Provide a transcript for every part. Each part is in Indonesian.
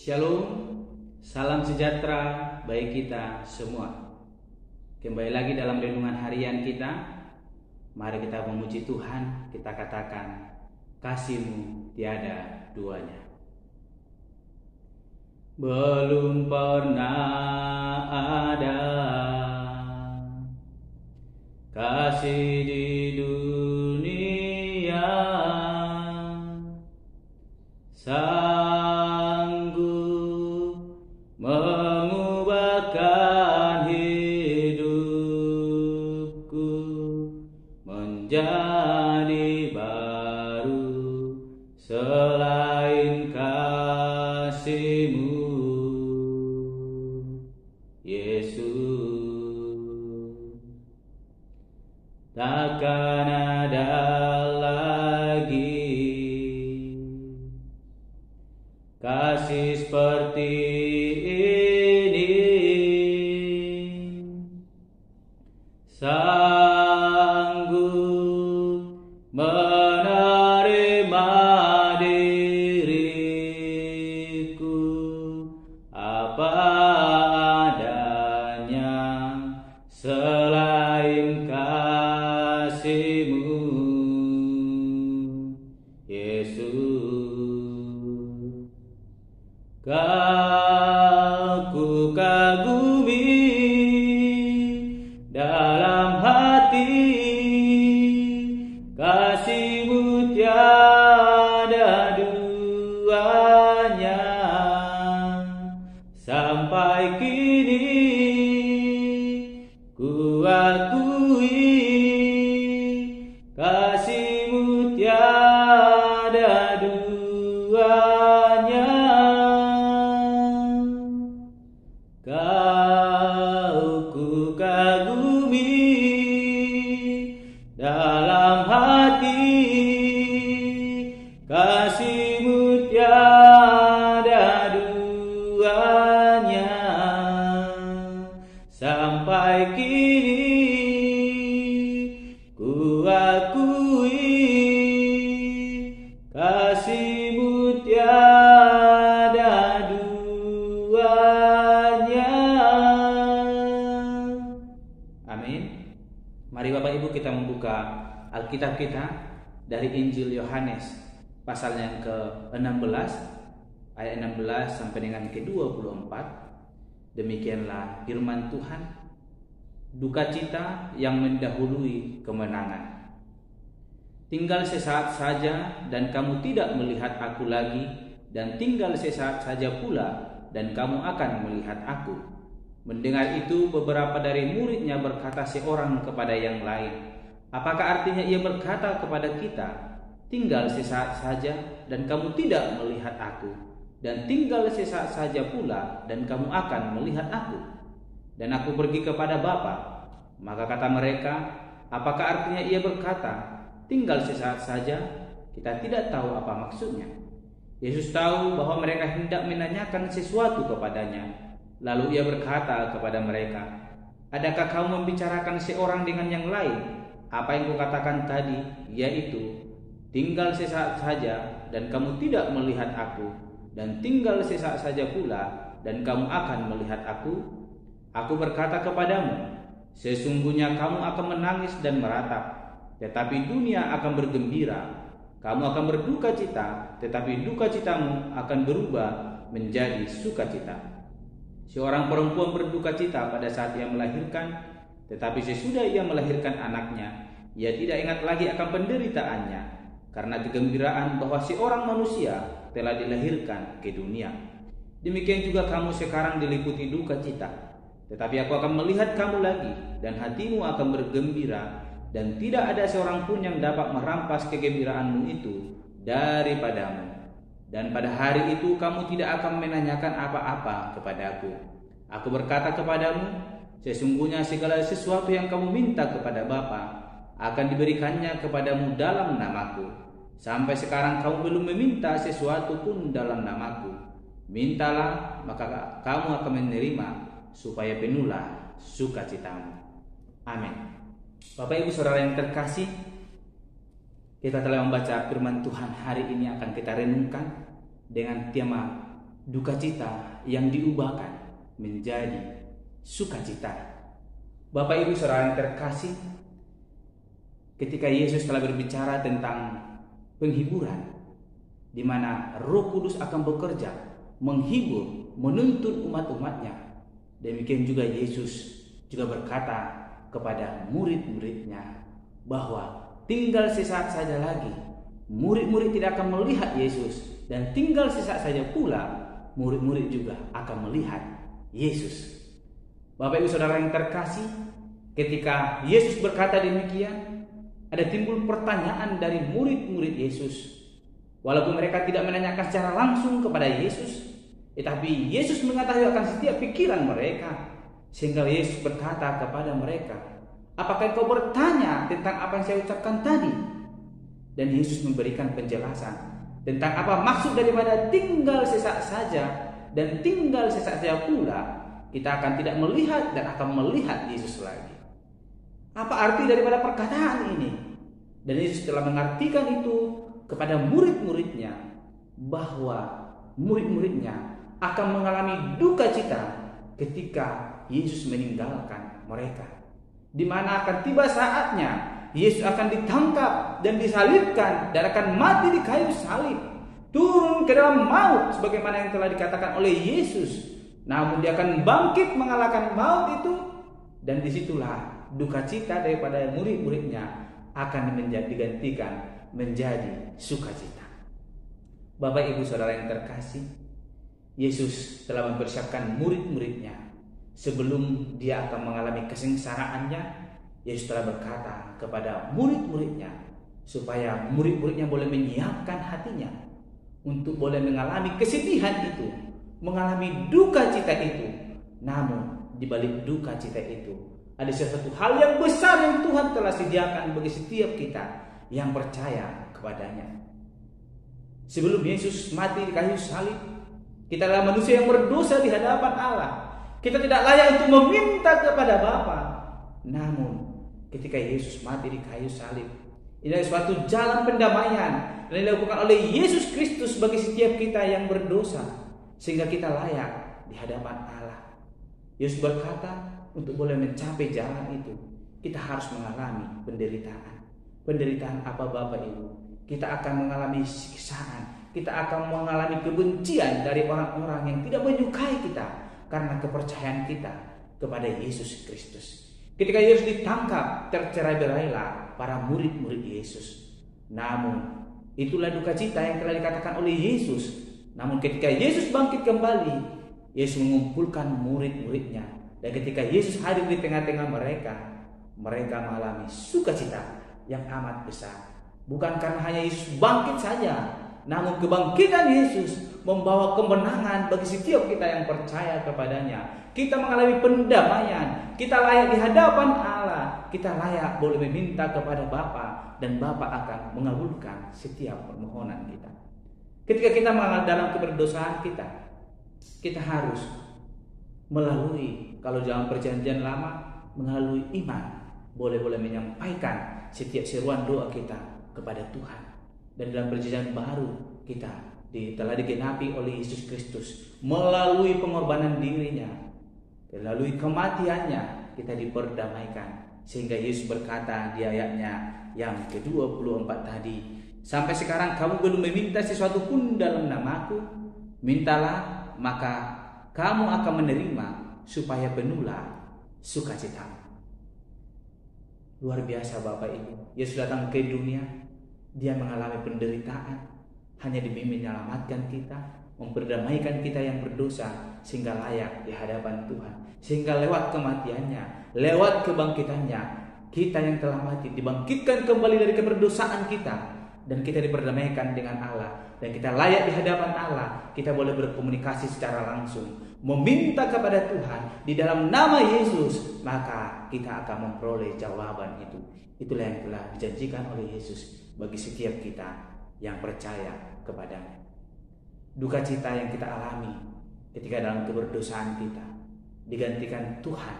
Shalom, salam sejahtera bagi kita semua. Kembali lagi dalam renungan harian kita. Mari kita memuji Tuhan, kita katakan, kasih-Mu tiada duanya. Belum pernah ada kasih di dunia sanggup mengubahkan hidupku menjadi baru selain kasih-Mu, Yesus. Takkan ada lagi kasih seperti ini, sanggup menerima diriku apa adanya selain kasih-Mu, Yesus. Ku kagumi dalam hati, kasih-Mu tiada duanya. Sampai kini ku akui, kasih-Mu tiada duanya. Kau ku kagumi dalam hati, kasih-Mu tiada duanya. Sampai kini ku akui, kasih-Mu tiada duanya. Amin. Mari Bapak Ibu kita membuka Alkitab kita dari Injil Yohanes pasal yang ke-16 ayat 16 sampai dengan ke-24. Demikianlah firman Tuhan. Duka cita yang mendahului kemenangan. Tinggal sesaat saja dan kamu tidak melihat aku lagi, dan tinggal sesaat saja pula dan kamu akan melihat aku. Mendengar itu, beberapa dari muridnya berkata seorang kepada yang lain, apakah artinya ia berkata kepada kita, tinggal sesaat saja dan kamu tidak melihat aku, dan tinggal sesaat saja pula dan kamu akan melihat aku, dan aku pergi kepada Bapa? Maka kata mereka, apakah artinya ia berkata, tinggal sesaat saja? Kita tidak tahu apa maksudnya. Yesus tahu bahwa mereka hendak menanyakan sesuatu kepadanya. Lalu ia berkata kepada mereka, adakah kamu membicarakan seorang dengan yang lain? Apa yang kukatakan tadi, yaitu, tinggal sesaat saja dan kamu tidak melihat aku, dan tinggal sesaat saja pula dan kamu akan melihat aku? Aku berkata kepadamu, sesungguhnya kamu akan menangis dan meratap, tetapi dunia akan bergembira. Kamu akan berduka cita, tetapi duka citamu akan berubah menjadi sukacita. Seorang perempuan berduka cita pada saat ia melahirkan, tetapi sesudah ia melahirkan anaknya, ia tidak ingat lagi akan penderitaannya, karena kegembiraan bahwa seorang manusia telah dilahirkan ke dunia. Demikian juga kamu sekarang diliputi duka cita, tetapi aku akan melihat kamu lagi, dan hatimu akan bergembira, dan tidak ada seorang pun yang dapat merampas kegembiraanmu itu daripadamu. Dan pada hari itu kamu tidak akan menanyakan apa-apa kepadaku. Aku berkata kepadamu, sesungguhnya segala sesuatu yang kamu minta kepada Bapa akan diberikannya kepadamu dalam namaku. Sampai sekarang kamu belum meminta sesuatu pun dalam namaku. Mintalah, maka kamu akan menerima, supaya penuhlah sukacitamu. Amin. Bapak Ibu Saudara yang terkasih, kita telah membaca firman Tuhan hari ini akan kita renungkan dengan tema duka cita yang diubahkan menjadi sukacita. Bapak Ibu Saudara yang terkasih, ketika Yesus telah berbicara tentang penghiburan, di mana Roh Kudus akan bekerja menghibur, menuntun umat-umatnya, demikian juga Yesus juga berkata kepada murid-muridnya bahwa tinggal sesaat saja lagi murid-murid tidak akan melihat Yesus, dan tinggal sesaat saja pula murid-murid juga akan melihat Yesus. Bapak Ibu Saudara yang terkasih, ketika Yesus berkata demikian, ada timbul pertanyaan dari murid-murid Yesus. Walaupun mereka tidak menanyakan secara langsung kepada Yesus, tetapi Yesus mengetahui akan setiap pikiran mereka, sehingga Yesus berkata kepada mereka, apakah kau bertanya tentang apa yang saya ucapkan tadi? Dan Yesus memberikan penjelasan tentang apa maksud daripada tinggal sesaat saja dan tinggal sesaat saja pula kita akan tidak melihat dan akan melihat Yesus lagi. Apa arti daripada perkataan ini? Dan Yesus telah mengartikan itu kepada murid-muridnya, bahwa murid-muridnya akan mengalami duka cita ketika Yesus meninggalkan mereka, di mana akan tiba saatnya Yesus akan ditangkap dan disalibkan dan akan mati di kayu salib, turun ke dalam maut sebagaimana yang telah dikatakan oleh Yesus. Namun dia akan bangkit mengalahkan maut itu, dan disitulah duka cita daripada murid-muridnya akan digantikan menjadi sukacita. Bapak Ibu Saudara yang terkasih, Yesus telah mempersiapkan murid-muridnya sebelum dia akan mengalami kesengsaraannya. Yesus telah berkata kepada murid-muridnya supaya murid-muridnya boleh menyiapkan hatinya untuk boleh mengalami kesedihan itu, mengalami duka cita itu. Namun di balik duka cita itu ada sesuatu hal yang besar yang Tuhan telah sediakan bagi setiap kita yang percaya kepadanya. Sebelum Yesus mati di kayu salib, kita adalah manusia yang berdosa di hadapan Allah. Kita tidak layak untuk meminta kepada Bapa. Namun ketika Yesus mati di kayu salib, ini adalah suatu jalan pendamaian yang dilakukan oleh Yesus Kristus bagi setiap kita yang berdosa, sehingga kita layak di hadapan Allah. Yesus berkata, untuk boleh mencapai jalan itu, kita harus mengalami penderitaan. Penderitaan apa Bapak Ibu? Kita akan mengalami siksaan, kita akan mengalami kebencian dari orang-orang yang tidak menyukai kita karena kepercayaan kita kepada Yesus Kristus. Ketika Yesus ditangkap, tercerai-berailah para murid-murid Yesus. Namun itulah duka cita yang telah dikatakan oleh Yesus. Namun ketika Yesus bangkit kembali, Yesus mengumpulkan murid-muridnya, dan ketika Yesus hadir di tengah-tengah mereka, mereka mengalami sukacita yang amat besar. Bukan karena hanya Yesus bangkit saja, namun kebangkitan Yesus membawa kemenangan bagi setiap kita yang percaya kepadanya. Kita mengalami pendamaian, kita layak di hadapan Allah, kita layak boleh meminta kepada Bapa, dan Bapa akan mengabulkan setiap permohonan kita. Ketika kita mengalami dalam keberdosaan kita harus melalui, kalau dalam perjanjian lama, melalui iman, boleh menyampaikan setiap seruan doa kita kepada Tuhan. Dan dalam perjanjian baru kita telah digenapi oleh Yesus Kristus melalui pengorbanan dirinya, melalui kematiannya kita diperdamaikan, sehingga Yesus berkata di ayatnya yang ke-24 tadi, sampai sekarang kamu belum meminta sesuatu pun dalam namaku, mintalah maka kamu akan menerima, supaya penuhlah sukacitamu. Luar biasa Bapak Ibu, Yesus datang ke dunia, dia mengalami penderitaan hanya demi menyelamatkan kita, memperdamaikan kita yang berdosa, sehingga layak di hadapan Tuhan. Sehingga lewat kematiannya, lewat kebangkitannya, kita yang telah mati dibangkitkan kembali dari keberdosaan kita, dan kita diperdamaikan dengan Allah, dan kita layak di hadapan Allah. Kita boleh berkomunikasi secara langsung, meminta kepada Tuhan di dalam nama Yesus, maka kita akan memperoleh jawaban itu. Itulah yang telah dijanjikan oleh Yesus bagi setiap kita yang percaya kepadanya. Duka cita yang kita alami ketika dalam keberdosaan kita digantikan Tuhan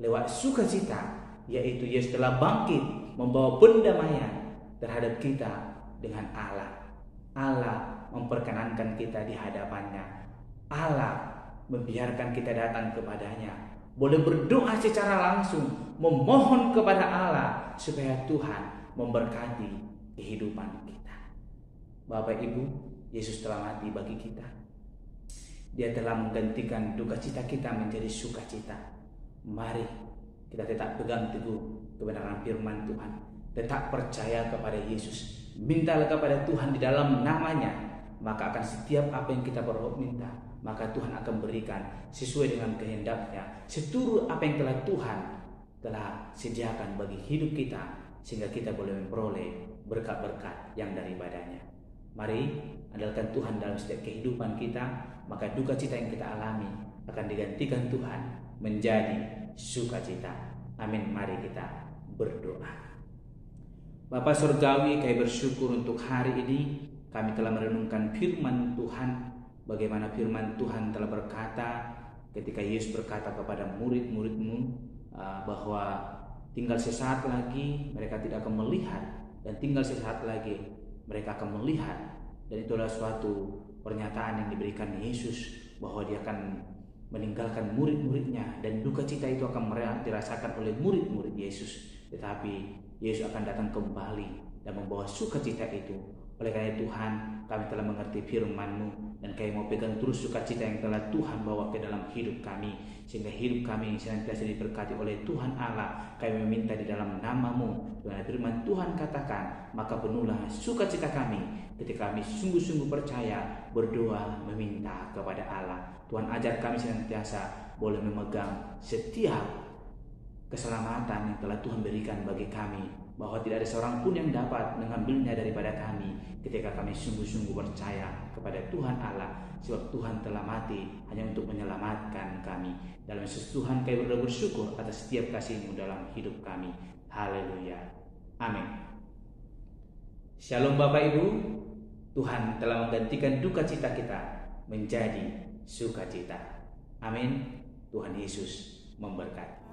lewat sukacita, yaitu Yesus telah bangkit membawa pendamaian terhadap kita dengan Allah. Allah memperkenankan kita di hadapannya. Allah membiarkan kita datang kepadanya, boleh berdoa secara langsung, memohon kepada Allah supaya Tuhan memberkati kehidupan kita. Bapak Ibu, Yesus telah mati bagi kita. Dia telah menggantikan duka cita kita menjadi sukacita. Mari kita tetap pegang teguh kebenaran firman Tuhan, tetap percaya kepada Yesus, mintalah kepada Tuhan di dalam namanya, maka akan setiap apa yang kita berdoa minta, maka Tuhan akan berikan sesuai dengan kehendaknya, seturut apa yang Tuhan telah sediakan bagi hidup kita, sehingga kita boleh memperoleh berkat-berkat yang daripadanya. Mari andalkan Tuhan dalam setiap kehidupan kita, maka duka cita yang kita alami akan digantikan Tuhan menjadi sukacita. Amin. Mari kita berdoa. Bapa Surgawi, kami bersyukur untuk hari ini kami telah merenungkan firman Tuhan, bagaimana firman Tuhan telah berkata ketika Yesus berkata kepada murid-murid-Mu bahwa tinggal sesaat lagi mereka tidak akan melihat, dan tinggal sesaat lagi mereka akan melihat. Dan itulah suatu pernyataan yang diberikan Yesus bahwa dia akan meninggalkan murid-muridnya, dan duka cita itu akan dirasakan oleh murid-murid Yesus. Tetapi Yesus akan datang kembali dan membawa sukacita itu. Oleh karena Tuhan, kami telah mengerti firman-Mu, dan kami mau pegang terus sukacita yang telah Tuhan bawa ke dalam hidup kami, sehingga hidup kami senantiasa diberkati oleh Tuhan Allah. Kami meminta di dalam nama-Mu, dengan firman Tuhan katakan, maka penuhlah sukacita kami ketika kami sungguh-sungguh percaya, berdoa, meminta kepada Allah. Tuhan ajar kami senantiasa boleh memegang setiap keselamatan yang telah Tuhan berikan bagi kami, bahwa tidak ada seorang pun yang dapat mengambilnya daripada kami ketika kami sungguh-sungguh percaya kepada Tuhan Allah, sebab Tuhan telah mati hanya untuk menyelamatkan kami. Dalam Yesus Tuhan kami bersyukur atas setiap kasih-Mu dalam hidup kami. Haleluya. Amin. Shalom Bapak Ibu. Tuhan telah menggantikan duka cita kita menjadi sukacita. Amin. Tuhan Yesus memberkati.